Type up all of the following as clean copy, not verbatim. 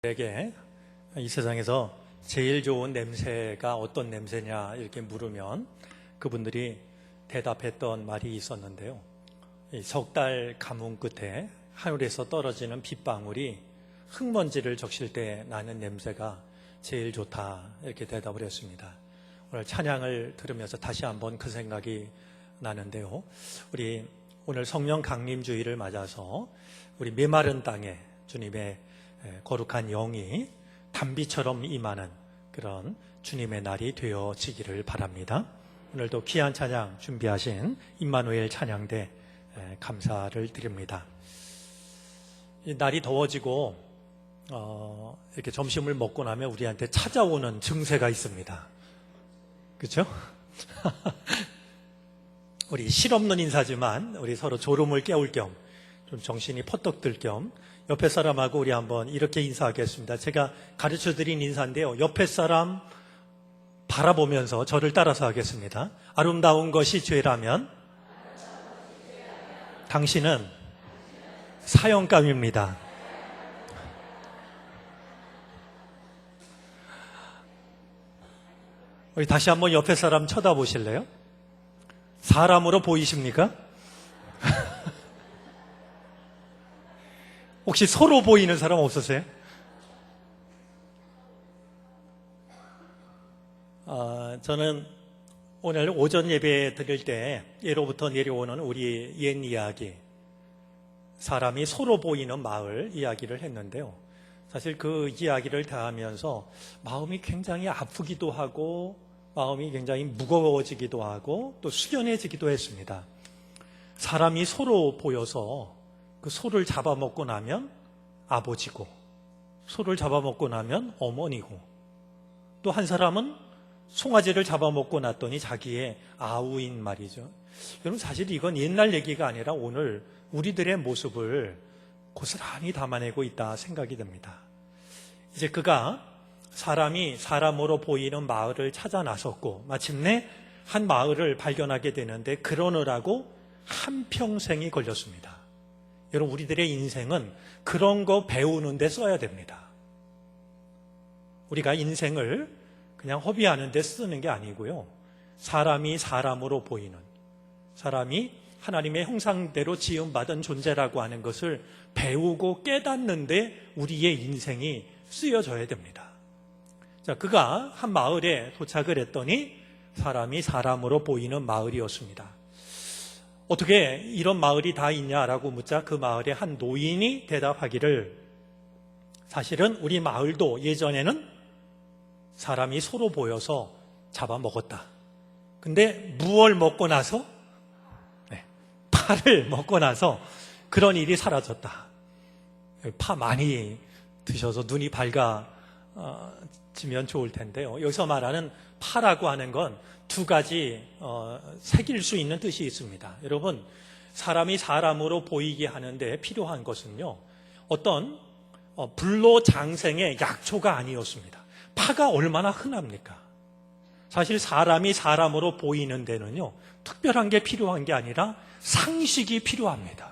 에게 이 세상에서 제일 좋은 냄새가 어떤 냄새냐 이렇게 물으면 그분들이 대답했던 말이 있었는데요. 석 달 가뭄 끝에 하늘에서 떨어지는 빗방울이 흙먼지를 적실 때 나는 냄새가 제일 좋다 이렇게 대답을 했습니다. 오늘 찬양을 들으면서 다시 한번 그 생각이 나는데요. 우리 오늘 성령 강림주의를 맞아서 우리 메마른 땅에 주님의 거룩한 영이 단비처럼 임하는 그런 주님의 날이 되어지기를 바랍니다. 오늘도 귀한 찬양 준비하신 임마누엘 찬양대 감사를 드립니다. 이 날이 더워지고 이렇게 점심을 먹고 나면 우리한테 찾아오는 증세가 있습니다. 그렇죠? 우리 실없는 인사지만 우리 서로 졸음을 깨울 겸 좀 정신이 퍼뜩 들 겸 옆에 사람하고 우리 한번 이렇게 인사하겠습니다. 제가 가르쳐드린 인사인데요. 옆에 사람 바라보면서 저를 따라서 하겠습니다. 아름다운 것이 죄라면 당신은 사형감입니다. 우리 다시 한번 옆에 사람 쳐다보실래요? 사람으로 보이십니까? 혹시 서로 보이는 사람 없으세요? 저는 오늘 오전 예배 드릴 때 예로부터 내려오는 우리 옛 이야기, 사람이 서로 보이는 마을 이야기를 했는데요. 사실 그 이야기를 다하면서 마음이 굉장히 아프기도 하고 마음이 굉장히 무거워지기도 하고 또 숙연해지기도 했습니다. 사람이 소로 보여서 그 소를 잡아먹고 나면 아버지고 소를 잡아먹고 나면 어머니고 또 한 사람은 송아지를 잡아먹고 났더니 자기의 아우인 말이죠. 여러분 사실 이건 옛날 얘기가 아니라 오늘 우리들의 모습을 고스란히 담아내고 있다 생각이 듭니다. 이제 그가 사람이 사람으로 보이는 마을을 찾아 나섰고 마침내 한 마을을 발견하게 되는데 그러느라고 한평생이 걸렸습니다. 여러분 우리들의 인생은 그런 거 배우는 데 써야 됩니다. 우리가 인생을 그냥 허비하는 데 쓰는 게 아니고요. 사람이 사람으로 보이는, 사람이 하나님의 형상대로 지음받은 존재라고 하는 것을 배우고 깨닫는 데 우리의 인생이 쓰여져야 됩니다. 자, 그가 한 마을에 도착을 했더니 사람이 사람으로 보이는 마을이었습니다. 어떻게 이런 마을이 다 있냐라고 묻자 그 마을의 한 노인이 대답하기를 사실은 우리 마을도 예전에는 사람이 서로 보여서 잡아먹었다. 근데 무얼 먹고 나서? 파를 먹고 나서 그런 일이 사라졌다. 파 많이 드셔서 눈이 밝아지면 좋을 텐데요. 여기서 말하는 파라고 하는 건 두 가지 새길 수 있는 뜻이 있습니다. 여러분 사람이 사람으로 보이게 하는데 필요한 것은요. 어떤 불로장생의 약초가 아니었습니다. 파가 얼마나 흔합니까? 사실 사람이 사람으로 보이는 데는요. 특별한 게 필요한 게 아니라 상식이 필요합니다.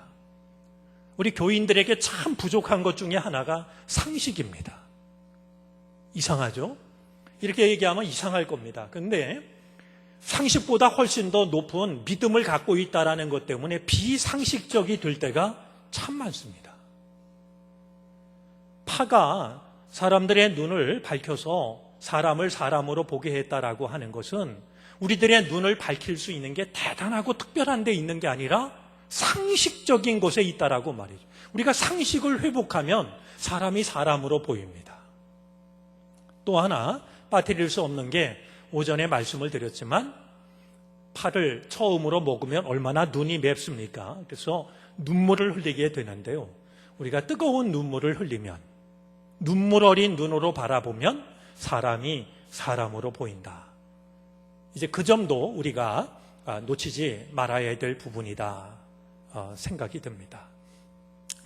우리 교인들에게 참 부족한 것 중에 하나가 상식입니다. 이상하죠? 이렇게 얘기하면 이상할 겁니다. 그런데 상식보다 훨씬 더 높은 믿음을 갖고 있다는 것 때문에 비상식적이 될 때가 참 많습니다. 파가 사람들의 눈을 밝혀서 사람을 사람으로 보게 했다라고 하는 것은 우리들의 눈을 밝힐 수 있는 게 대단하고 특별한 데 있는 게 아니라 상식적인 곳에 있다라고 말이죠. 우리가 상식을 회복하면 사람이 사람으로 보입니다. 또 하나 빠뜨릴 수 없는 게 오전에 말씀을 드렸지만 파를 처음으로 먹으면 얼마나 눈이 맵습니까? 그래서 눈물을 흘리게 되는데요. 우리가 뜨거운 눈물을 흘리면 눈물 어린 눈으로 바라보면 사람이 사람으로 보인다. 이제 그 점도 우리가 놓치지 말아야 될 부분이다 생각이 듭니다.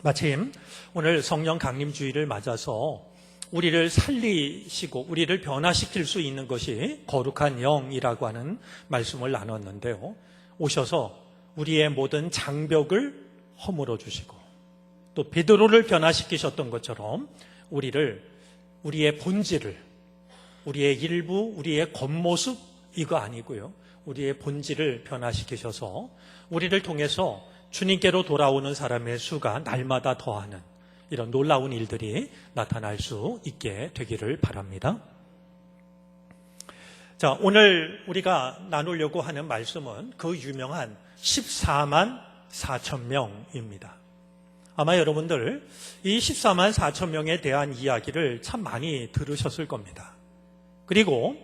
마침 오늘 성령 강림주의를 맞아서 우리를 살리시고 우리를 변화시킬 수 있는 것이 거룩한 영이라고 하는 말씀을 나눴는데요. 오셔서 우리의 모든 장벽을 허물어 주시고 또 베드로를 변화시키셨던 것처럼 우리를 우리의 본질을, 우리의 일부, 우리의 겉모습 이거 아니고요. 우리의 본질을 변화시키셔서 우리를 통해서 주님께로 돌아오는 사람의 수가 날마다 더하는 이런 놀라운 일들이 나타날 수 있게 되기를 바랍니다. 자, 오늘 우리가 나누려고 하는 말씀은 그 유명한 14만 4천 명입니다. 아마 여러분들 이 14만 4천 명에 대한 이야기를 참 많이 들으셨을 겁니다. 그리고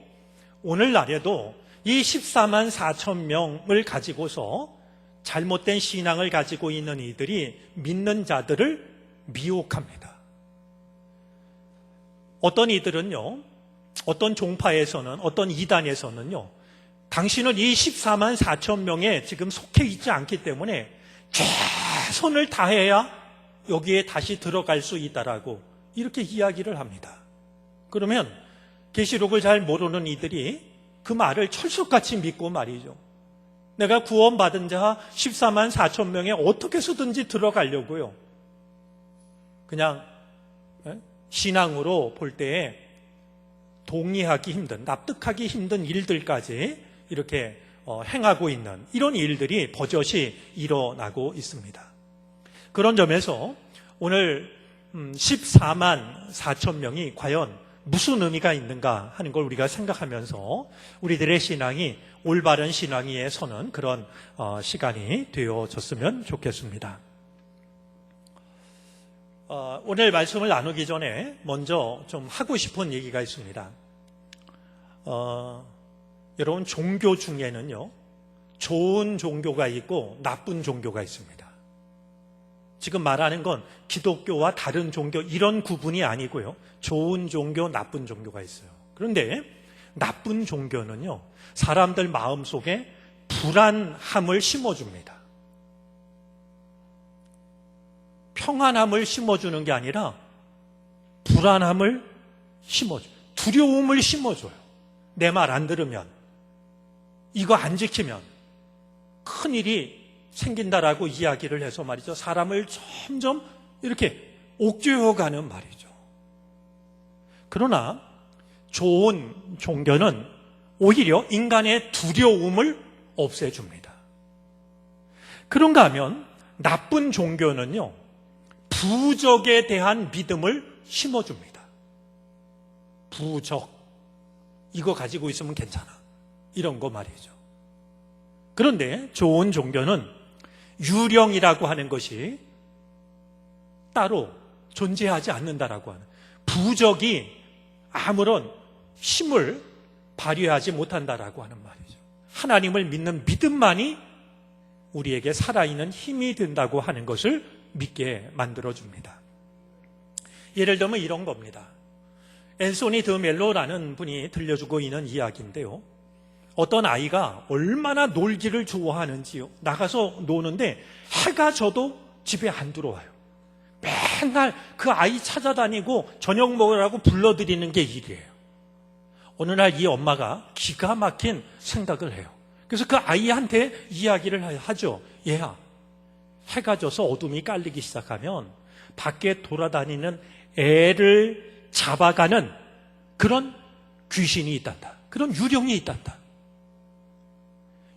오늘날에도 이 14만 4천 명을 가지고서 잘못된 신앙을 가지고 있는 이들이 믿는 자들을 미혹합니다. 어떤 이들은요, 어떤 종파에서는, 어떤 이단에서는요, 당신은 이 14만 4천 명에 지금 속해 있지 않기 때문에 최선을 다해야 여기에 다시 들어갈 수 있다라고 이렇게 이야기를 합니다. 그러면 계시록을 잘 모르는 이들이 그 말을 철석같이 믿고 말이죠. 내가 구원받은 자 14만 4천 명에 어떻게 해서든지 들어가려고요. 그냥 신앙으로 볼 때에 동의하기 힘든, 납득하기 힘든 일들까지 이렇게 행하고 있는 이런 일들이 버젓이 일어나고 있습니다. 그런 점에서 오늘 14만 4천 명이 과연 무슨 의미가 있는가 하는 걸 우리가 생각하면서 우리들의 신앙이 올바른 신앙 위에 서는 그런 시간이 되어졌으면 좋겠습니다. 오늘 말씀을 나누기 전에 먼저 좀 하고 싶은 얘기가 있습니다. 여러분, 종교 중에는요, 좋은 종교가 있고 나쁜 종교가 있습니다. 지금 말하는 건 기독교와 다른 종교 이런 구분이 아니고요. 좋은 종교, 나쁜 종교가 있어요. 그런데 나쁜 종교는요, 사람들 마음속에 불안함을 심어줍니다. 평안함을 심어주는 게 아니라 불안함을 심어줘요. 두려움을 심어줘요. 내 말 안 들으면, 이거 안 지키면 큰일이 생긴다라고 이야기를 해서 말이죠. 사람을 점점 이렇게 옥죄어가는 말이죠. 그러나 좋은 종교는 오히려 인간의 두려움을 없애줍니다. 그런가 하면 나쁜 종교는요, 부적에 대한 믿음을 심어줍니다. 부적, 이거 가지고 있으면 괜찮아, 이런 거 말이죠. 그런데 좋은 종교는 유령이라고 하는 것이 따로 존재하지 않는다라고 하는, 부적이 아무런 힘을 발휘하지 못한다라고 하는 말이죠. 하나님을 믿는 믿음만이 우리에게 살아있는 힘이 된다고 하는 것을 믿게 만들어줍니다. 예를 들면 이런 겁니다. 앤소니 드 멜로라는 분이 들려주고 있는 이야기인데요. 어떤 아이가 얼마나 놀기를 좋아하는지요. 나가서 노는데 해가 져도 집에 안 들어와요. 맨날 그 아이 찾아다니고 저녁 먹으라고 불러들이는 게 일이에요. 어느 날 이 엄마가 기가 막힌 생각을 해요. 그래서 그 아이한테 이야기를 하죠. 얘야, 해가 져서 어둠이 깔리기 시작하면 밖에 돌아다니는 애를 잡아가는 그런 귀신이 있단다. 그런 유령이 있단다.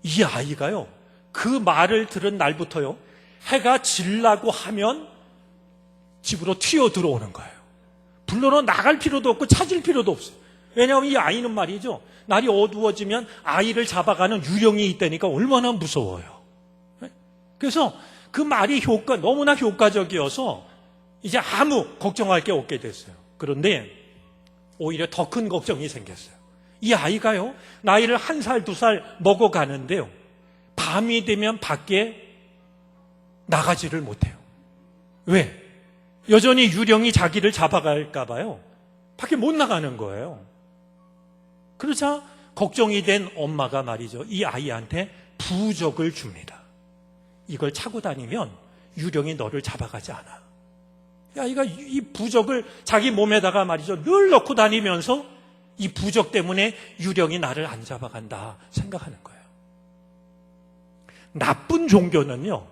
이 아이가요, 그 말을 들은 날부터요, 해가 질라고 하면 집으로 튀어 들어오는 거예요. 불러러 나갈 필요도 없고 찾을 필요도 없어요. 왜냐하면 이 아이는 말이죠, 날이 어두워지면 아이를 잡아가는 유령이 있다니까 얼마나 무서워요. 그래서 그 말이 너무나 효과적이어서 이제 아무 걱정할 게 없게 됐어요. 그런데 오히려 더 큰 걱정이 생겼어요. 이 아이가요, 나이를 1살, 2살 먹어가는데요, 밤이 되면 밖에 나가지를 못해요. 왜? 여전히 유령이 자기를 잡아갈까 봐요. 밖에 못 나가는 거예요. 그러자 걱정이 된 엄마가 말이죠, 이 아이한테 부적을 줍니다. 이걸 차고 다니면 유령이 너를 잡아가지 않아. 이 아이가 이 부적을 자기 몸에다가 말이죠, 늘 넣고 다니면서 이 부적 때문에 유령이 나를 안 잡아간다 생각하는 거예요. 나쁜 종교는요,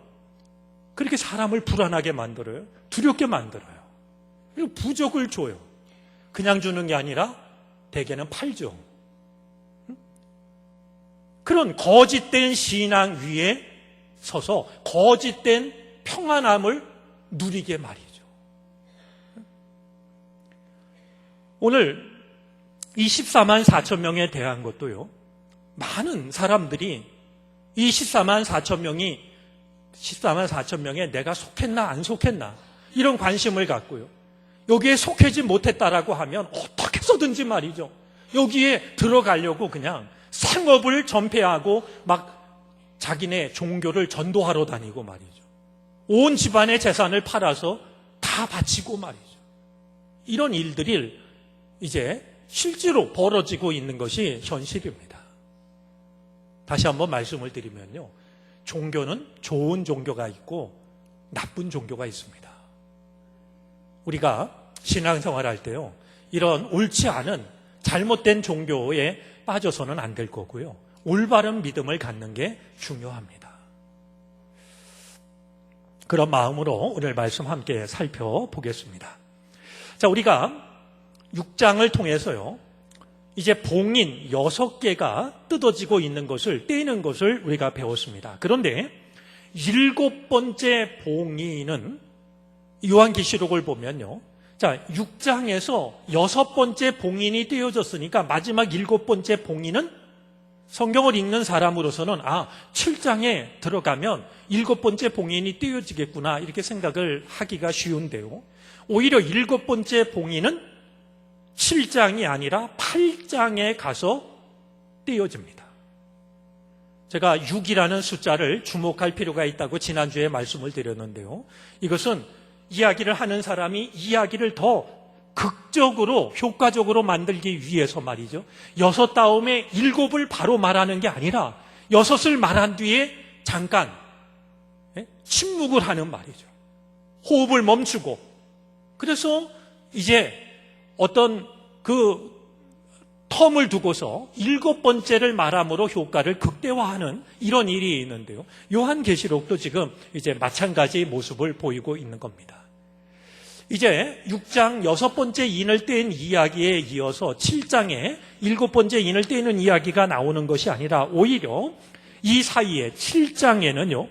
그렇게 사람을 불안하게 만들어요. 두렵게 만들어요. 그리고 부적을 줘요. 그냥 주는 게 아니라 대개는 팔죠. 그런 거짓된 신앙 위에 서서 거짓된 평안함을 누리게 말이죠. 오늘 이 14만 4천 명에 대한 것도요, 많은 사람들이 이 14만 4천 명에 내가 속했나 안 속했나 이런 관심을 갖고요, 여기에 속하지 못했다라고 하면 어떻게 해서든지 말이죠, 여기에 들어가려고 그냥 상업을 전폐하고 막 자기네 종교를 전도하러 다니고 말이죠. 온 집안의 재산을 팔아서 다 바치고 말이죠. 이런 일들이 이제 실제로 벌어지고 있는 것이 현실입니다. 다시 한번 말씀을 드리면요, 종교는 좋은 종교가 있고 나쁜 종교가 있습니다. 우리가 신앙생활 할 때요, 이런 옳지 않은 잘못된 종교에 빠져서는 안 될 거고요, 올바른 믿음을 갖는 게 중요합니다. 그런 마음으로 오늘 말씀 함께 살펴보겠습니다. 자, 우리가 6장을 통해서요, 이제 봉인 6개가 뜯어지고 있는 것을, 떼는 것을 우리가 배웠습니다. 그런데 7번째 봉인은 요한계시록을 보면요, 자, 6장에서 6번째 봉인이 떼어졌으니까 마지막 7번째 봉인은 성경을 읽는 사람으로서는 7장에 들어가면 7번째 봉인이 떼어지겠구나 이렇게 생각을 하기가 쉬운데요, 오히려 7번째 봉인은 7장이 아니라 8장에 가서 떼어집니다. 제가 6이라는 숫자를 주목할 필요가 있다고 지난주에 말씀을 드렸는데요, 이것은 이야기를 하는 사람이 이야기를 더 극적으로 효과적으로 만들기 위해서 말이죠, 6 다음에 7을 바로 말하는 게 아니라 6을 말한 뒤에 잠깐 침묵을 하는 말이죠. 호흡을 멈추고, 그래서 이제 어떤 그 텀을 두고서 7번째를 말함으로 효과를 극대화하는 이런 일이 있는데요, 요한계시록도 지금 이제 마찬가지 모습을 보이고 있는 겁니다. 이제 6장 6번째 인을 뗀 이야기에 이어서 7장에 7번째 인을 떼는 이야기가 나오는 것이 아니라 오히려 이 사이에 7장에는요,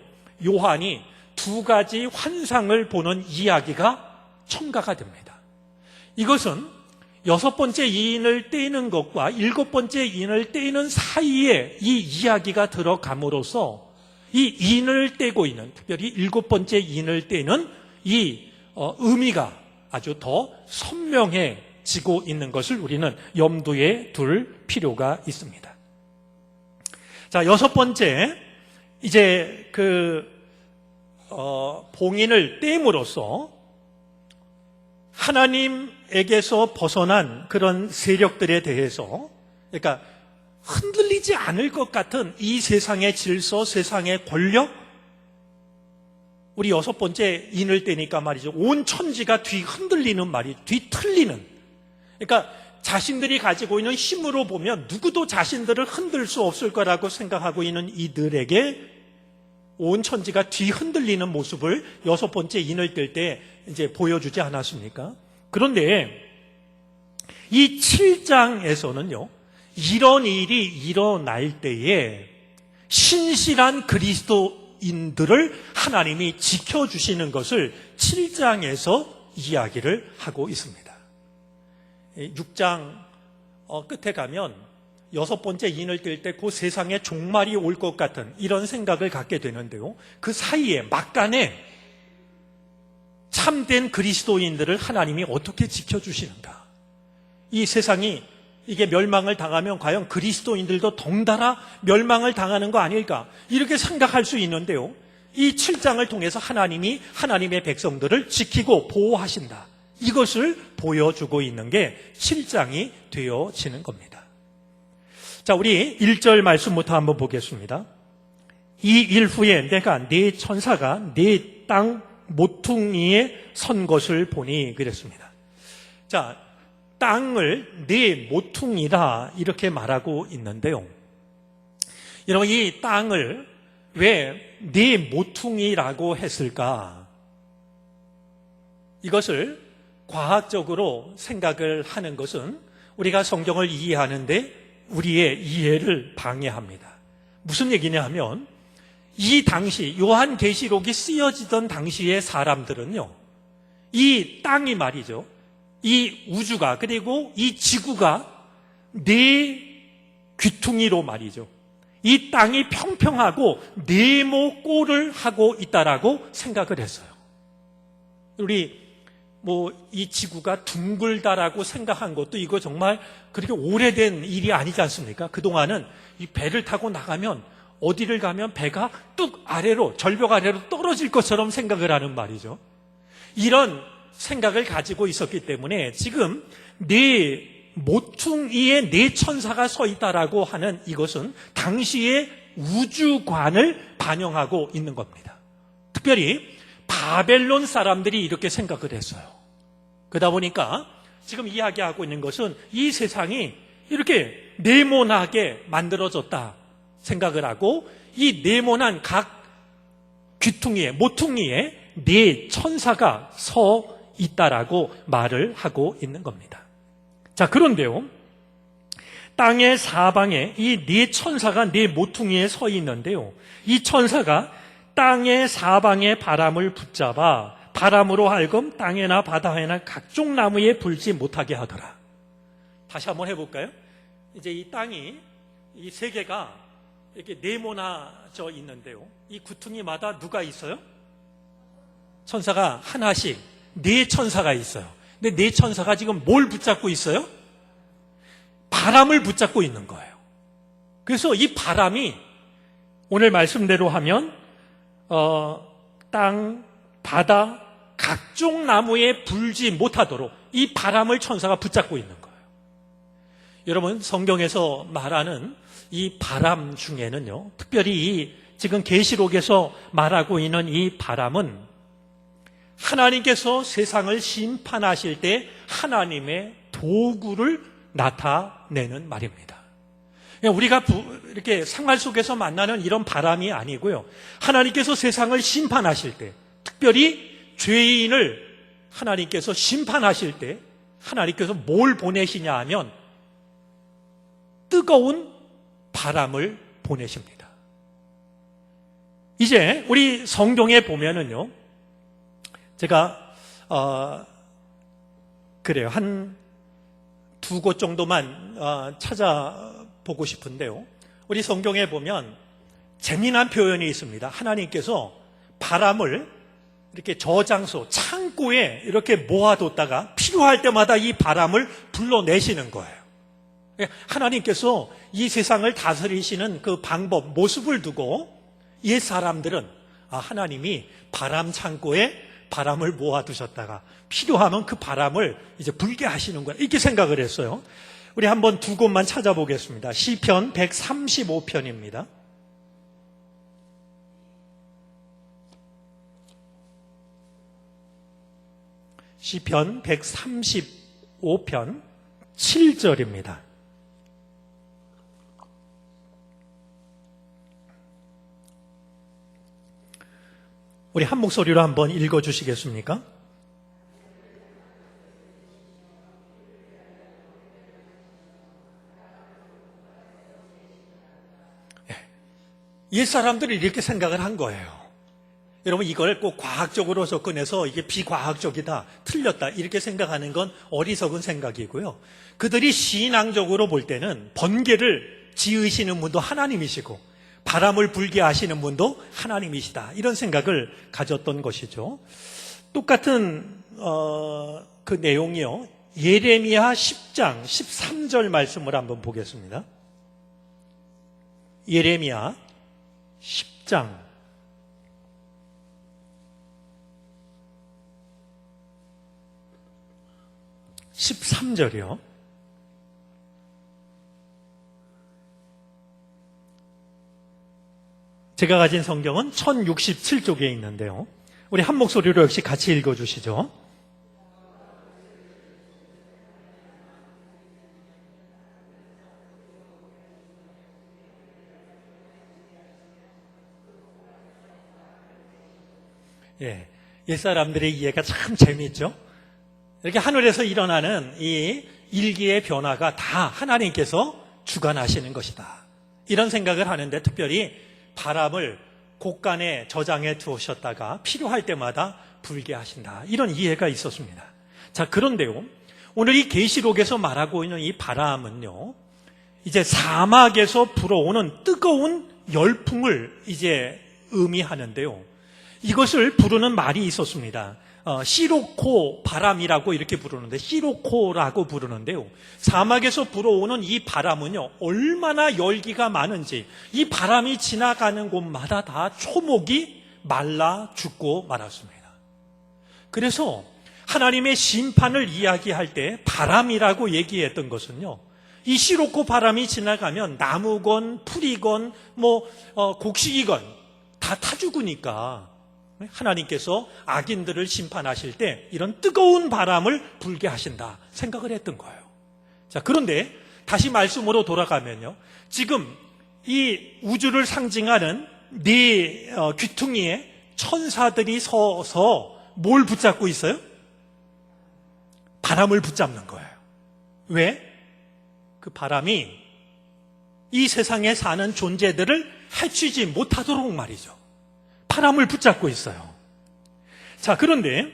요한이 2가지 환상을 보는 이야기가 첨가가 됩니다. 이것은 6번째 인을 떼는 것과 7번째 인을 떼는 사이에 이 이야기가 들어감으로써 이 인을 떼고 있는, 특별히 7번째 인을 떼는 이 의미가 아주 더 선명해지고 있는 것을 우리는 염두에 둘 필요가 있습니다. 자, 6번째, 이제 봉인을 떼임으로써 하나님에게서 벗어난 그런 세력들에 대해서, 그러니까 흔들리지 않을 것 같은 이 세상의 질서, 세상의 권력, 우리 6번째 인을 떼니까 말이죠, 온 천지가 뒤흔들리는 말이, 뒤틀리는, 그러니까 자신들이 가지고 있는 힘으로 보면 누구도 자신들을 흔들 수 없을 거라고 생각하고 있는 이들에게 온 천지가 뒤흔들리는 모습을 6번째 인을 뗄 때 이제 보여주지 않았습니까? 그런데 이 7장에서는요, 이런 일이 일어날 때에 신실한 그리스도인들을 하나님이 지켜주시는 것을 7장에서 이야기를 하고 있습니다. 6장 끝에 가면 6번째 인을 뗄 때 그 세상에 종말이 올 것 같은 이런 생각을 갖게 되는데요, 그 사이에 막간에 참된 그리스도인들을 하나님이 어떻게 지켜주시는가, 이 세상이 이게 멸망을 당하면 과연 그리스도인들도 덩달아 멸망을 당하는 거 아닐까 이렇게 생각할 수 있는데요, 이 7장을 통해서 하나님이 하나님의 백성들을 지키고 보호하신다, 이것을 보여주고 있는 게 7장이 되어지는 겁니다. 자, 우리 1절 말씀부터 한번 보겠습니다. 이 일 후에 내가 네 천사가 네 땅 모퉁이에 선 것을 보니 그랬습니다. 자, 땅을 네 모퉁이라 이렇게 말하고 있는데요, 여러분, 이 땅을 왜 네 모퉁이라고 했을까? 이것을 과학적으로 생각을 하는 것은 우리가 성경을 이해하는데 우리의 이해를 방해합니다. 무슨 얘기냐 하면 이 당시 요한계시록이 쓰여지던 당시의 사람들은요, 이 땅이 말이죠, 이 우주가 그리고 이 지구가 네 귀퉁이로 말이죠, 이 땅이 평평하고 네모꼴을 하고 있다라고 생각을 했어요. 우리 이 지구가 둥글다라고 생각한 것도 이거 정말 그렇게 오래된 일이 아니지 않습니까? 그동안은 이 배를 타고 나가면 어디를 가면 배가 뚝 아래로, 절벽 아래로 떨어질 것처럼 생각을 하는 말이죠. 이런 생각을 가지고 있었기 때문에 지금 네 모퉁이에 네 천사가 서 있다라고 하는 이것은 당시의 우주관을 반영하고 있는 겁니다. 특별히 바벨론 사람들이 이렇게 생각을 했어요. 그러다 보니까 지금 이야기하고 있는 것은 이 세상이 이렇게 네모나게 만들어졌다 생각을 하고 이 네모난 각 귀퉁이에, 모퉁이에 네 천사가 서 있다라고 말을 하고 있는 겁니다. 자, 그런데요, 땅의 사방에 이 네 천사가 네 모퉁이에 서 있는데요, 이 천사가 땅의 사방의 바람을 붙잡아 바람으로 하여금 땅에나 바다에나 각종 나무에 불지 못하게 하더라. 다시 한번 해볼까요? 이제 이 땅이, 이 세계가 이렇게 네모나져 있는데요, 이 구퉁이마다 누가 있어요? 천사가 하나씩, 네 천사가 있어요. 근데 네 천사가 지금 뭘 붙잡고 있어요? 바람을 붙잡고 있는 거예요. 그래서 이 바람이 오늘 말씀대로 하면 땅, 바다, 각종 나무에 불지 못하도록 이 바람을 천사가 붙잡고 있는 거예요. 여러분, 성경에서 말하는 이 바람 중에는요, 특별히 지금 계시록에서 말하고 있는 이 바람은 하나님께서 세상을 심판하실 때 하나님의 도구를 나타내는 말입니다. 우리가 이렇게 생활 속에서 만나는 이런 바람이 아니고요, 하나님께서 세상을 심판하실 때, 특별히 죄인을 하나님께서 심판하실 때 하나님께서 뭘 보내시냐 하면 뜨거운 바람을 보내십니다. 이제 우리 성경에 보면은요, 제가 그래요, 한 두 곳 정도만 찾아보고 싶은데요, 우리 성경에 보면 재미난 표현이 있습니다. 하나님께서 바람을 이렇게 저장소, 창고에 이렇게 모아뒀다가 필요할 때마다 이 바람을 불러내시는 거예요. 하나님께서 이 세상을 다스리시는 그 방법, 모습을 두고 옛 사람들은 하나님이 바람 창고에 바람을 모아두셨다가 필요하면 그 바람을 이제 불게 하시는 거야, 이렇게 생각을 했어요. 우리 한번 두 곳만 찾아보겠습니다. 시편 135편입니다. 시편 135편 7절입니다. 우리 한 목소리로 한번 읽어주시겠습니까? 옛 사람들이 이렇게 생각을 한 거예요. 여러분, 이걸 꼭 과학적으로 접근해서 이게 비과학적이다, 틀렸다 이렇게 생각하는 건 어리석은 생각이고요, 그들이 신앙적으로 볼 때는 번개를 지으시는 분도 하나님이시고 바람을 불게 하시는 분도 하나님이시다, 이런 생각을 가졌던 것이죠. 똑같은 그 내용이요, 예레미야 10장 13절 말씀을 한번 보겠습니다. 예레미야 10장 13절이요. 제가 가진 성경은 1067쪽에 있는데요, 우리 한 목소리로 역시 같이 읽어주시죠. 옛사람들의 이해가 참 재미있죠. 이렇게 하늘에서 일어나는 이 일기의 변화가 다 하나님께서 주관하시는 것이다. 이런 생각을 하는데 특별히 바람을 곳간에 저장해 두셨다가 필요할 때마다 불게 하신다. 이런 이해가 있었습니다. 자, 그런데요. 오늘 이 계시록에서 말하고 있는 이 바람은요. 이제 사막에서 불어오는 뜨거운 열풍을 이제 의미하는데요. 이것을 부르는 말이 있었습니다. 시로코 바람이라고 이렇게 부르는데, 시로코라고 부르는데요. 사막에서 불어오는 이 바람은요, 얼마나 열기가 많은지 이 바람이 지나가는 곳마다 다 초목이 말라 죽고 말았습니다. 그래서 하나님의 심판을 이야기할 때 바람이라고 얘기했던 것은요, 이 시로코 바람이 지나가면 나무건 풀이건 곡식이건 다 타 죽으니까 하나님께서 악인들을 심판하실 때 이런 뜨거운 바람을 불게 하신다 생각을 했던 거예요. 자, 그런데 다시 말씀으로 돌아가면요, 지금 이 우주를 상징하는 네 귀퉁이에 천사들이 서서 뭘 붙잡고 있어요? 바람을 붙잡는 거예요. 왜? 그 바람이 이 세상에 사는 존재들을 해치지 못하도록 말이죠. 바람을 붙잡고 있어요. 자, 그런데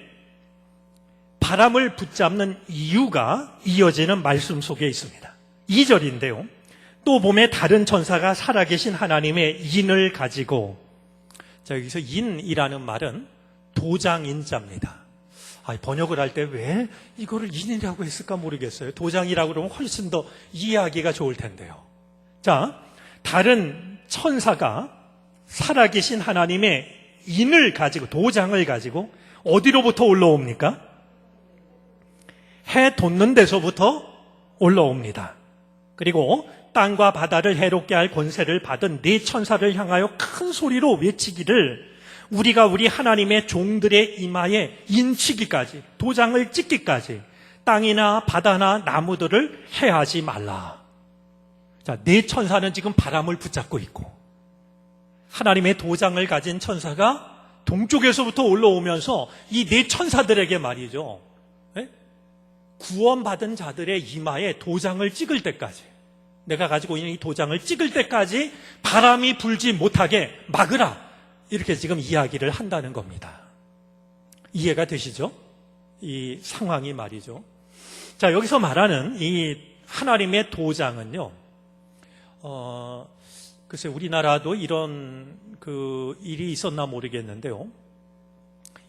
바람을 붙잡는 이유가 이어지는 말씀 속에 있습니다. 2절인데요. 또 봄에 다른 천사가 살아계신 하나님의 인을 가지고, 자, 여기서 인이라는 말은 도장인자입니다. 번역을 할 때 왜 이거를 인이라고 했을까 모르겠어요. 도장이라고 그러면 훨씬 더 이해하기가 좋을 텐데요. 자, 다른 천사가 살아계신 하나님의 인을 가지고, 도장을 가지고 어디로부터 올라옵니까? 해 돋는 데서부터 올라옵니다. 그리고 땅과 바다를 해롭게 할 권세를 받은 네 천사를 향하여 큰 소리로 외치기를, 우리가 우리 하나님의 종들의 이마에 인치기까지, 도장을 찍기까지 땅이나 바다나 나무들을 해하지 말라. 자, 네 천사는 지금 바람을 붙잡고 있고, 하나님의 도장을 가진 천사가 동쪽에서부터 올라오면서 이 네 천사들에게 말이죠, 구원받은 자들의 이마에 도장을 찍을 때까지, 내가 가지고 있는 이 도장을 찍을 때까지 바람이 불지 못하게 막으라, 이렇게 지금 이야기를 한다는 겁니다. 이해가 되시죠? 이 상황이 말이죠. 자, 여기서 말하는 이 하나님의 도장은요, 글쎄 우리나라도 이런 그 일이 있었나 모르겠는데요.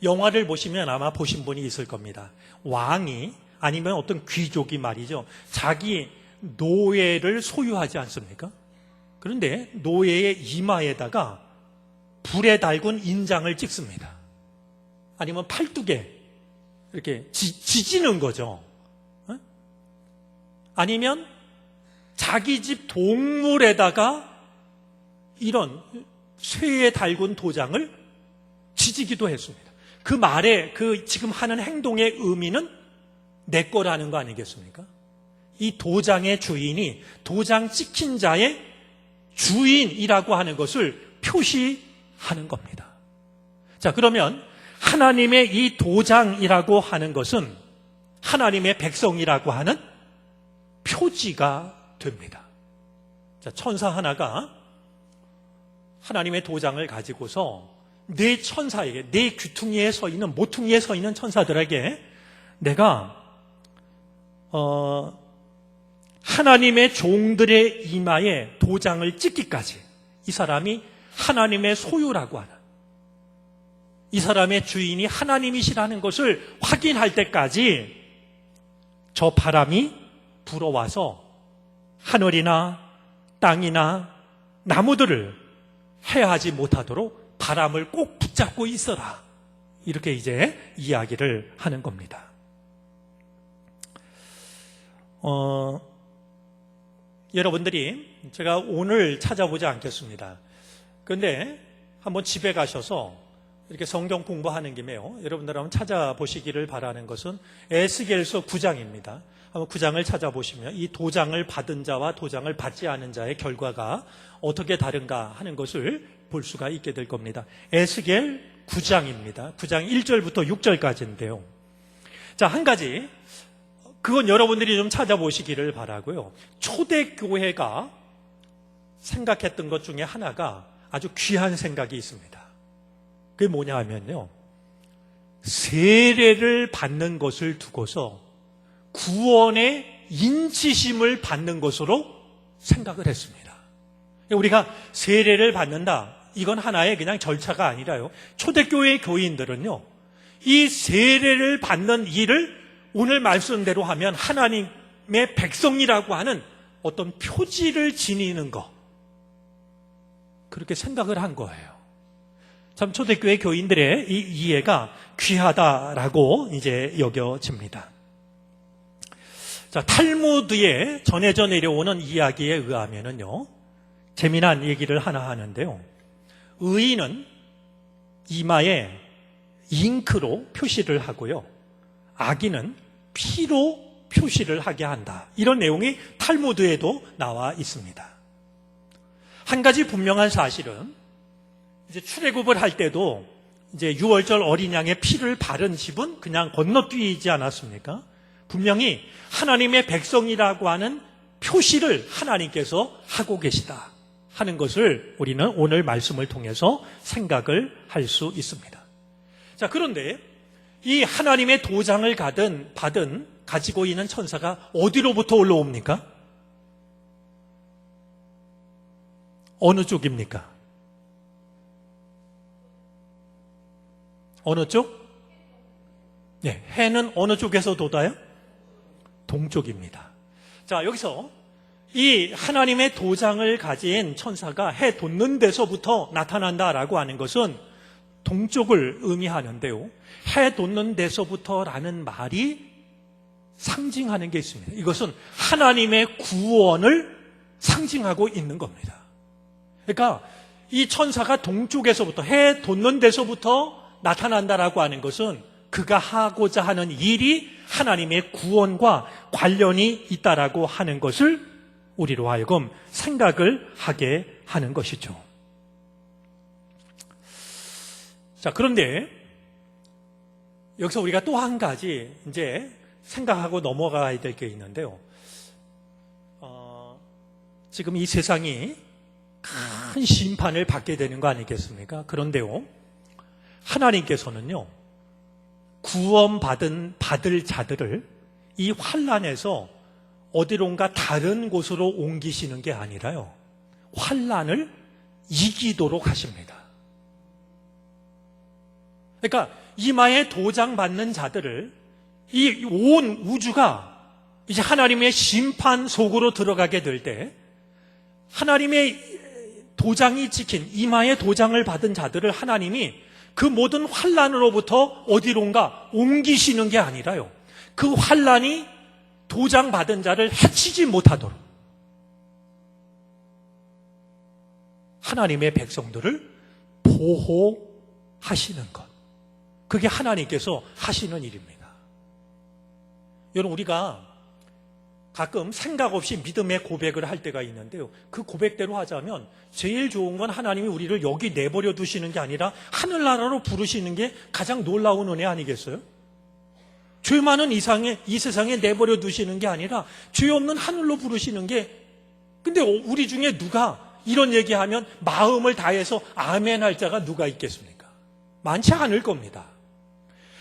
영화를 보시면 아마 보신 분이 있을 겁니다. 왕이 아니면 어떤 귀족이 말이죠, 자기 노예를 소유하지 않습니까? 그런데 노예의 이마에다가 불에 달군 인장을 찍습니다. 아니면 팔뚝에 이렇게 지지는 거죠. 아니면 자기 집 동물에다가 이런 쇠에 달군 도장을 지지기도 했습니다. 그 말에, 그 지금 하는 행동의 의미는 내 거라는 거 아니겠습니까? 이 도장의 주인이 도장 찍힌 자의 주인이라고 하는 것을 표시하는 겁니다. 자, 그러면 하나님의 이 도장이라고 하는 것은 하나님의 백성이라고 하는 표지가 됩니다. 자, 천사 하나가 하나님의 도장을 가지고서 네 천사에게, 네 귀퉁이에 서 있는, 모퉁이에 서 있는 천사들에게 내가 하나님의 종들의 이마에 도장을 찍기까지 이 사람이 하나님의 소유라고 하는, 이 사람의 주인이 하나님이시라는 것을 확인할 때까지 저 바람이 불어와서 하늘이나 땅이나 나무들을 해하지 못하도록 바람을 꼭 붙잡고 있어라, 이렇게 이제 이야기를 하는 겁니다. 여러분들이, 제가 오늘 찾아보지 않겠습니다. 그런데 한번 집에 가셔서 이렇게 성경 공부하는 김에요, 여러분들 한번 찾아보시기를 바라는 것은 에스겔서 9장입니다. 한번 9장을 찾아보시면 이 도장을 받은 자와 도장을 받지 않은 자의 결과가 어떻게 다른가 하는 것을 볼 수가 있게 될 겁니다. 에스겔 9장입니다. 9장 1절부터 6절까지인데요. 자, 한 가지. 그건 여러분들이 좀 찾아보시기를 바라고요. 초대교회가 생각했던 것 중에 하나가 아주 귀한 생각이 있습니다. 그게 뭐냐 하면요. 세례를 받는 것을 두고서 구원의 인치심을 받는 것으로 생각을 했습니다. 우리가 세례를 받는다. 이건 하나의 그냥 절차가 아니라요. 초대교회 교인들은요. 이 세례를 받는 일을 오늘 말씀대로 하면 하나님의 백성이라고 하는 어떤 표지를 지니는 것. 그렇게 생각을 한 거예요. 참 초대교회 교인들의 이 이해가 귀하다라고 이제 여겨집니다. 자, 탈무드에 전해져 내려오는 이야기에 의하면은요, 재미난 얘기를 하나 하는데요. 의인은 이마에 잉크로 표시를 하고요. 악인은 피로 표시를 하게 한다. 이런 내용이 탈무드에도 나와 있습니다. 한 가지 분명한 사실은 이제 출애굽을 할 때도 이제 유월절 어린 양의 피를 바른 집은 그냥 건너뛰지 않았습니까? 분명히 하나님의 백성이라고 하는 표시를 하나님께서 하고 계시다 하는 것을 우리는 오늘 말씀을 통해서 생각을 할 수 있습니다. 자, 그런데 이 하나님의 도장을 받은 가지고 있는 천사가 어디로부터 올라옵니까? 어느 쪽입니까? 어느 쪽? 네, 해는 어느 쪽에서 돋아요? 동쪽입니다. 자, 여기서 이 하나님의 도장을 가진 천사가 해 돋는 데서부터 나타난다라고 하는 것은 동쪽을 의미하는데요. 해 돋는 데서부터라는 말이 상징하는 게 있습니다. 이것은 하나님의 구원을 상징하고 있는 겁니다. 그러니까 이 천사가 동쪽에서부터 해 돋는 데서부터 나타난다라고 하는 것은 그가 하고자 하는 일이 하나님의 구원과 관련이 있다라고 하는 것을 우리로 하여금 생각을 하게 하는 것이죠. 자, 그런데 여기서 우리가 또 한 가지 이제 생각하고 넘어가야 될 게 있는데요. 지금 이 세상이 큰 심판을 받게 되는 거 아니겠습니까? 그런데요, 하나님께서는요, 받을 자들을 이 환난에서 어디론가 다른 곳으로 옮기시는 게 아니라요, 환난을 이기도록 하십니다. 그러니까 이마에 도장 받는 자들을 이 온 우주가 이제 하나님의 심판 속으로 들어가게 될 때 하나님의 도장이 찍힌 이마에 도장을 받은 자들을 하나님이 그 모든 환난으로부터 어디론가 옮기시는 게 아니라요, 그 환난이 도장 받은 자를 해치지 못하도록 하나님의 백성들을 보호하시는 것, 그게 하나님께서 하시는 일입니다. 여러분, 우리가 가끔 생각 없이 믿음의 고백을 할 때가 있는데요, 그 고백대로 하자면 제일 좋은 건 하나님이 우리를 여기 내버려 두시는 게 아니라 하늘나라로 부르시는 게 가장 놀라운 은혜 아니겠어요? 죄 많은 이 세상에 내버려 두시는 게 아니라 죄 없는 하늘로 부르시는 게, 근데 우리 중에 누가 이런 얘기하면 마음을 다해서 아멘 할 자가 누가 있겠습니까? 많지 않을 겁니다.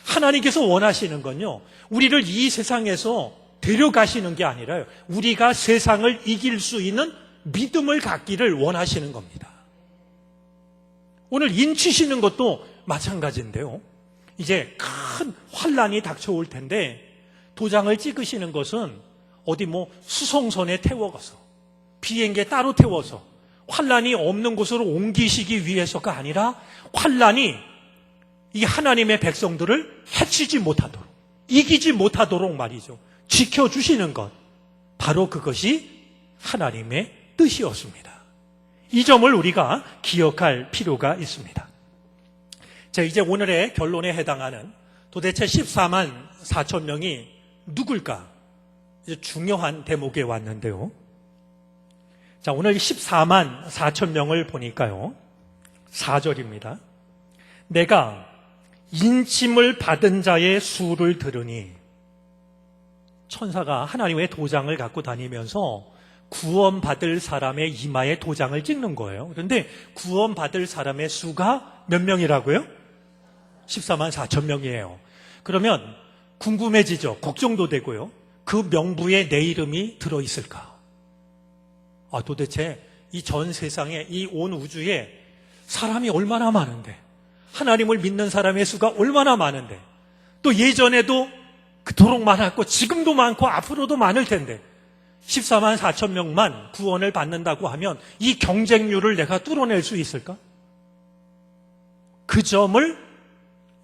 하나님께서 원하시는 건요, 우리를 이 세상에서 데려가시는 게 아니라요, 우리가 세상을 이길 수 있는 믿음을 갖기를 원하시는 겁니다. 오늘 인치시는 것도 마찬가지인데요, 이제 큰 환난이 닥쳐올 텐데 도장을 찍으시는 것은 어디 수송선에 태워서 비행기에 따로 태워서 환난이 없는 곳으로 옮기시기 위해서가 아니라 환난이 이 하나님의 백성들을 해치지 못하도록, 이기지 못하도록 말이죠, 지켜주시는 것, 바로 그것이 하나님의 뜻이었습니다. 이 점을 우리가 기억할 필요가 있습니다. 자, 이제 오늘의 결론에 해당하는 도대체 14만 4천 명이 누굴까? 이제 중요한 대목에 왔는데요. 자, 오늘 14만 4천 명을 보니까요, 4절입니다. 내가 인침을 받은 자의 수를 들으니 천사가 하나님의 도장을 갖고 다니면서 구원받을 사람의 이마에 도장을 찍는 거예요. 그런데 구원받을 사람의 수가 몇 명이라고요? 14만 4천 명이에요. 그러면 궁금해지죠. 걱정도 되고요. 그 명부에 내 이름이 들어있을까? 도대체 이 전 세상에, 이 온 우주에 사람이 얼마나 많은데, 하나님을 믿는 사람의 수가 얼마나 많은데, 또 예전에도 그토록 많았고 지금도 많고 앞으로도 많을 텐데 14만 4천 명만 구원을 받는다고 하면 이 경쟁률을 내가 뚫어낼 수 있을까? 그 점을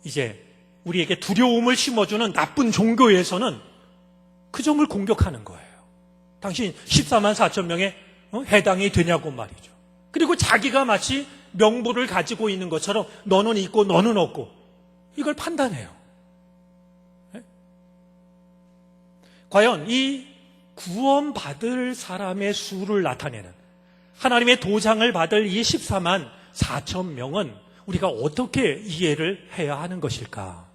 이제 우리에게 두려움을 심어주는 나쁜 종교에서는 그 점을 공격하는 거예요. 당신 14만 4천 명에 해당이 되냐고 말이죠. 그리고 자기가 마치 명부를 가지고 있는 것처럼 너는 있고 너는 없고 이걸 판단해요. 과연 이 구원받을 사람의 수를 나타내는 하나님의 도장을 받을 이 14만 4천 명은 우리가 어떻게 이해를 해야 하는 것일까?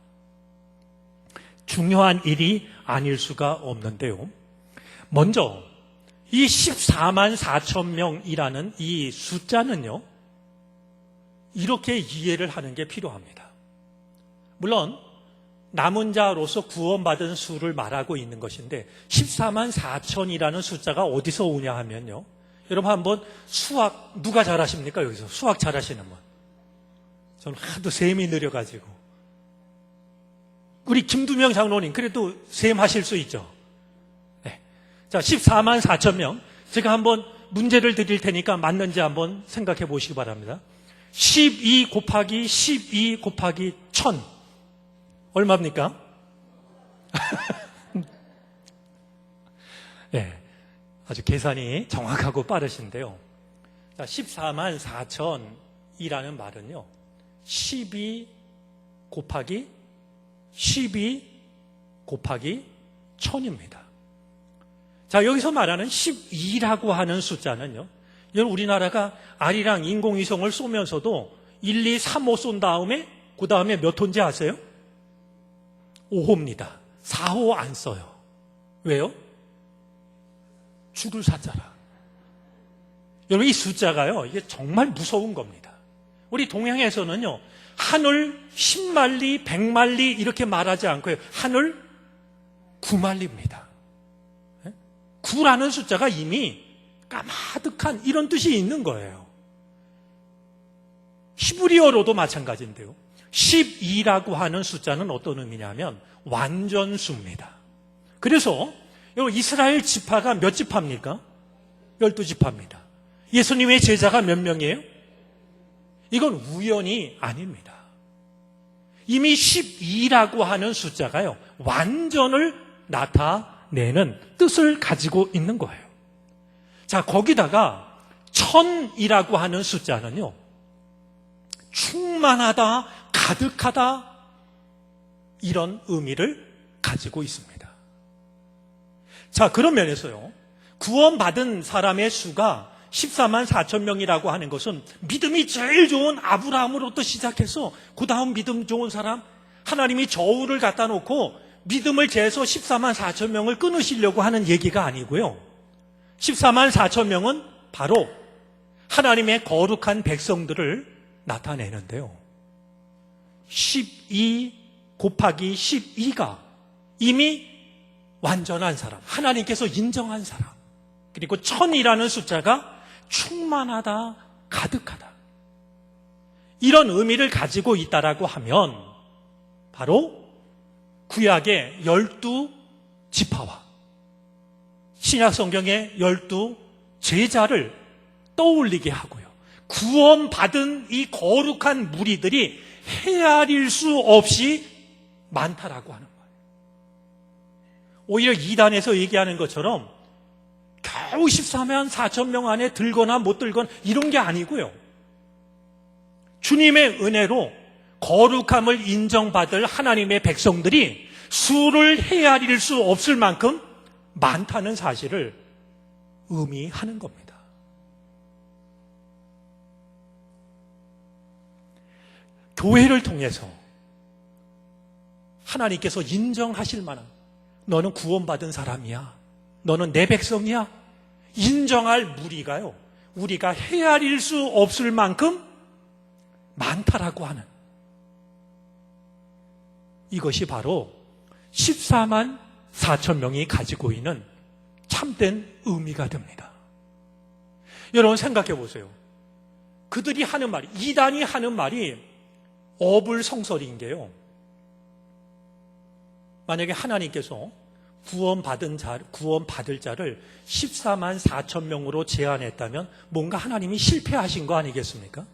중요한 일이 아닐 수가 없는데요. 먼저 이 14만 4천 명이라는 이 숫자는요, 이렇게 이해를 하는 게 필요합니다. 물론 남은 자로서 구원받은 수를 말하고 있는 것인데 14만 4천이라는 숫자가 어디서 오냐 하면요, 여러분 한번 수학 누가 잘하십니까? 여기서 수학 잘하시는 분. 저는 하도 셈이 느려가지고. 우리 김두명 장로님 그래도 셈 하실 수 있죠. 네. 자, 14만 4천 명. 제가 한번 문제를 드릴 테니까 맞는지 한번 생각해 보시기 바랍니다. 12 곱하기 12 곱하기 1000 얼마입니까? 네, 아주 계산이 정확하고 빠르신데요. 자, 14만 4천이라는 말은요, 12 곱하기 12 곱하기 1000입니다. 자, 여기서 말하는 12라고 하는 숫자는요, 여러분 우리나라가 아리랑 인공위성을 쏘면서도 1, 2, 3, 5 쏜 다음에 그 다음에 몇 호인지 아세요? 5호입니다. 4호 안 써요. 왜요? 죽을 사자라. 여러분 이 숫자가요, 이게 정말 무서운 겁니다. 우리 동양에서는요, 하늘 10만리, 100만리 이렇게 말하지 않고요, 하늘 9만리입니다. 9라는 숫자가 이미 까마득한 이런 뜻이 있는 거예요. 히브리어로도 마찬가지인데요. 12라고 하는 숫자는 어떤 의미냐면 완전수입니다. 그래서 이스라엘 지파가 몇 지파입니까? 12지파입니다. 예수님의 제자가 몇 명이에요? 이건 우연이 아닙니다. 이미 12라고 하는 숫자가요, 완전을 나타내는 뜻을 가지고 있는 거예요. 자, 거기다가 1000이라고 하는 숫자는요, 충만하다, 가득하다, 이런 의미를 가지고 있습니다. 자, 그런 면에서요, 구원받은 사람의 수가 14만 4천 명이라고 하는 것은 믿음이 제일 좋은 아브라함으로부터 시작해서 그 다음 믿음 좋은 사람, 하나님이 저울을 갖다 놓고 믿음을 재서 14만 4천 명을 끊으시려고 하는 얘기가 아니고요, 14만 4천 명은 바로 하나님의 거룩한 백성들을 나타내는데요, 12 곱하기 12가 이미 완전한 사람, 하나님께서 인정한 사람, 그리고 1000이라는 숫자가 충만하다, 가득하다, 이런 의미를 가지고 있다라고 하면 바로 구약의 12지파와 신약 성경의 12제자를 떠올리게 하고요, 구원받은 이 거룩한 무리들이 헤아릴 수 없이 많다라고 하는 거예요. 오히려 이단에서 얘기하는 것처럼 겨우 14만 4천 명 안에 들거나 못 들거나 이런 게 아니고요, 주님의 은혜로 거룩함을 인정받을 하나님의 백성들이 수를 헤아릴 수 없을 만큼 많다는 사실을 의미하는 겁니다. 교회를 통해서 하나님께서 인정하실 만한 너는 구원받은 사람이야. 너는 내 백성이야. 인정할 무리가요. 우리가 헤아릴 수 없을 만큼 많다라고 하는 이것이 바로 14만 4천 명이 가지고 있는 참된 의미가 됩니다. 여러분 생각해 보세요. 그들이 하는 말이, 이단이 하는 말이 어불성설인 게요. 만약에 하나님께서 구원받을 자를 14만 4천 명으로 제한했다면 뭔가 하나님이 실패하신 거 아니겠습니까?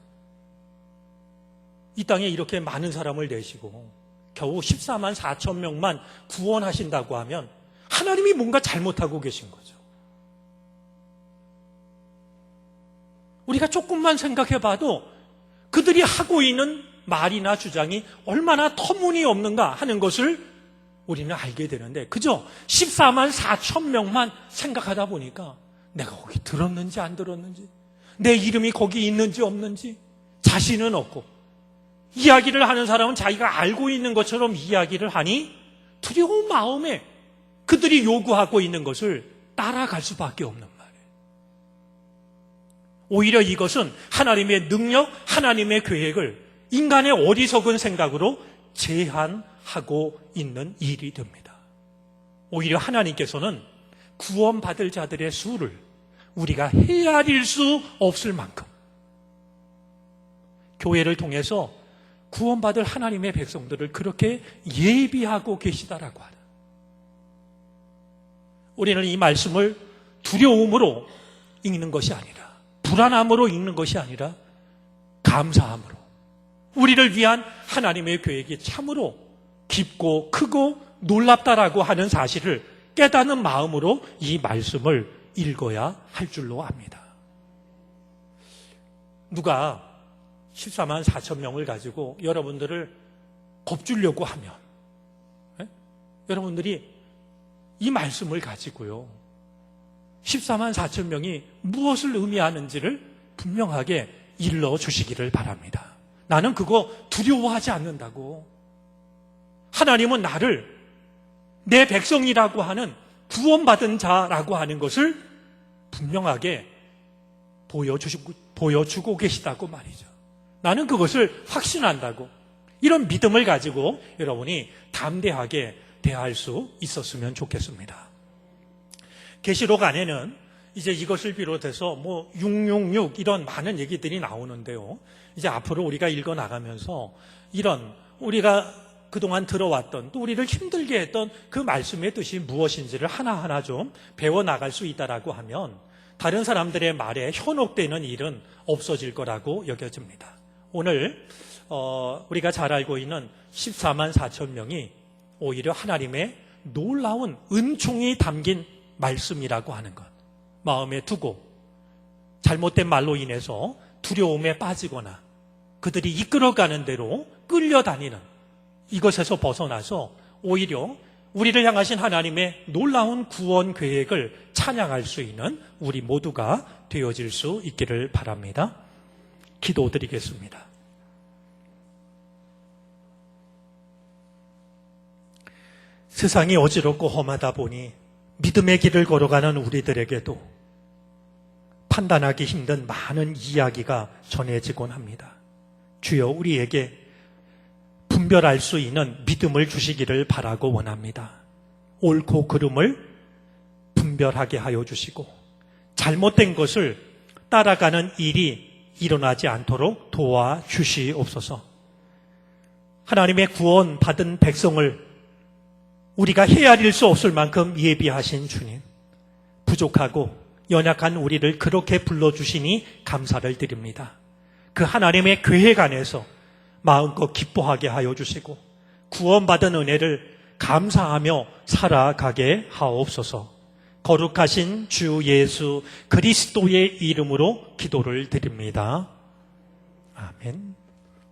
이 땅에 이렇게 많은 사람을 내시고 겨우 14만 4천 명만 구원하신다고 하면 하나님이 뭔가 잘못하고 계신 거죠. 우리가 조금만 생각해 봐도 그들이 하고 있는 말이나 주장이 얼마나 터무니없는가 하는 것을 우리는 알게 되는데 그저 14만 4천 명만 생각하다 보니까 내가 거기 들었는지 안 들었는지 내 이름이 거기 있는지 없는지 자신은 없고 이야기를 하는 사람은 자기가 알고 있는 것처럼 이야기를 하니 두려운 마음에 그들이 요구하고 있는 것을 따라갈 수밖에 없는 말이에요. 오히려 이것은 하나님의 능력, 하나님의 계획을 인간의 어리석은 생각으로 제한하고 있는 일이 됩니다. 오히려 하나님께서는 구원받을 자들의 수를 우리가 헤아릴 수 없을 만큼 교회를 통해서 구원받을 하나님의 백성들을 그렇게 예비하고 계시다라고 하는 우리는 이 말씀을 두려움으로 읽는 것이 아니라 불안함으로 읽는 것이 아니라 감사함으로 우리를 위한 하나님의 계획이 참으로 깊고 크고 놀랍다라고 하는 사실을 깨닫는 마음으로 이 말씀을 읽어야 할 줄로 압니다. 누가 14만 4천 명을 가지고 여러분들을 겁주려고 하면 여러분들이 이 말씀을 가지고요 14만 4천 명이 무엇을 의미하는지를 분명하게 일러주시기를 바랍니다. 나는 그거 두려워하지 않는다고. 하나님은 나를 내 백성이라고 하는 구원받은 자라고 하는 것을 분명하게 보여주고 계시다고 말이죠. 나는 그것을 확신한다고. 이런 믿음을 가지고 여러분이 담대하게 대할 수 있었으면 좋겠습니다. 계시록 안에는 이제 이것을 비롯해서 666 이런 많은 얘기들이 나오는데요. 이제 앞으로 우리가 읽어 나가면서 이런 우리가 그동안 들어왔던 또 우리를 힘들게 했던 그 말씀의 뜻이 무엇인지를 하나하나 좀 배워나갈 수 있다라고 하면 다른 사람들의 말에 현혹되는 일은 없어질 거라고 여겨집니다. 오늘 우리가 잘 알고 있는 14만 4천 명이 오히려 하나님의 놀라운 은총이 담긴 말씀이라고 하는 것 마음에 두고 잘못된 말로 인해서 두려움에 빠지거나 그들이 이끌어가는 대로 끌려다니는 이것에서 벗어나서 오히려 우리를 향하신 하나님의 놀라운 구원 계획을 찬양할 수 있는 우리 모두가 되어질 수 있기를 바랍니다. 기도드리겠습니다. 세상이 어지럽고 험하다 보니 믿음의 길을 걸어가는 우리들에게도 판단하기 힘든 많은 이야기가 전해지곤 합니다. 주여 우리에게 분별할 수 있는 믿음을 주시기를 바라고 원합니다. 옳고 그름을 분별하게 하여 주시고 잘못된 것을 따라가는 일이 일어나지 않도록 도와주시옵소서. 하나님의 구원 받은 백성을 우리가 헤아릴 수 없을 만큼 예비하신 주님, 부족하고 연약한 우리를 그렇게 불러주시니 감사를 드립니다. 그 하나님의 계획 안에서 마음껏 기뻐하게 하여 주시고 구원받은 은혜를 감사하며 살아가게 하옵소서. 거룩하신 주 예수 그리스도의 이름으로 기도를 드립니다. 아멘.